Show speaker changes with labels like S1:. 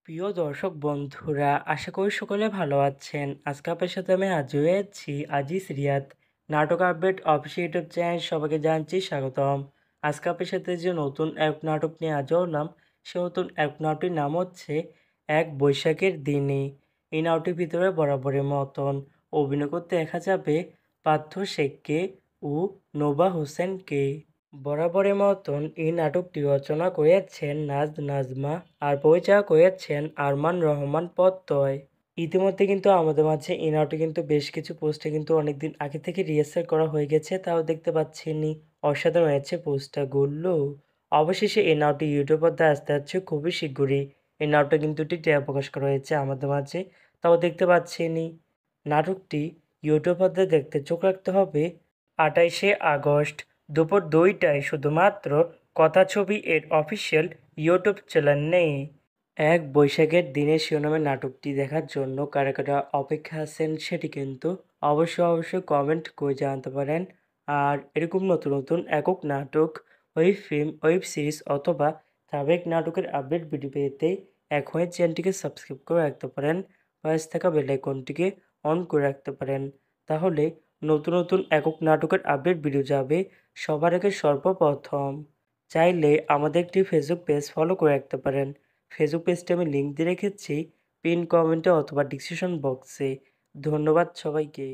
S1: প্রিয় দর্শক বন্ধুরা, আশা করি সকলে ভালো আছেন। আজকে আপনার সাথে আমি হাজির হয়েছি আজিজ রিয়াদ নাটক আপডেট অফিসিয়াল ইউটিউব চ্যানেল। সবাইকে জানাচ্ছি স্বাগতম। আজকে আপনার সাথে যে নতুন এক নাটক নিয়ে হাজির হলাম, সে নতুন এক নাটকটির নাম হচ্ছে এক বৈশাখের দিনে। এই নাটকটির ভিতরে বরাবরের মতন অভিনয় করতে দেখা যাবে পার্থ শেখকে ও নোভা হোসেনকে। বরাবরের মতন এই নাটকটি রচনা করেছেন নাজ নাজমা আর পরিচালনা করেছেন আরমান রহমান প্রত্যয়। ইতিমধ্যে কিন্তু আমাদের মাঝে এই নাটকটি কিন্তু বেশ কিছু পোস্টে কিন্তু অনেকদিন আগে থেকে রিহার্সাল করা হয়ে গেছে, তাও দেখতে পাচ্ছেনই। অসাধারণ হয়েছে পোস্টারগুলো। অবশেষে এই নাটকটি ইউটিউব পর্দায় আসতে যাচ্ছে খুবই শীঘ্রই। এই নাটকটা কিন্তু একটি ট্রেলার প্রকাশ করা হয়েছে আমাদের মাঝে, তাও দেখতে পাচ্ছেনই। নাটকটি ইউটিউব পর্দায় দেখতে চোখ রাখতে হবে 28শে আগস্ট দুপুর 2টায় শুধুমাত্র কথা ছবি এর অফিসিয়াল ইউটিউব চ্যানেলে। এক বৈশাখের দিনে শিরোনামের নাটকটি দেখার জন্য কারা কারা অপেক্ষা আছেন সেটি কিন্তু অবশ্যই কমেন্ট করে জানাতে পারেন। আর এরকম নতুন নতুন একক নাটক, ওয়েব ফিল্ম, ওয়েব সিরিজ অথবা ধারাবাহিক নাটকের আপডেট ভিডিও পেতে এখনই চ্যানেলটিকে সাবস্ক্রাইব করে রাখতে পারেন। পাশে থাকা বেল আইকনটিকে অন করে রাখতে পারেন। তাহলে নতুন নতুন একক নাটকের আপডেট ভিডিও যাবে সবার আগে সর্বপ্রথম। চাইলে আমাদের একটি ফেসবুক পেজ ফলো করে রাখতে পারেন। ফেসবুক পেজটি আমি লিঙ্ক দিয়ে রেখেছি পিন কমেন্টে অথবা ডিসক্রিপশন বক্সে। ধন্যবাদ সবাইকে।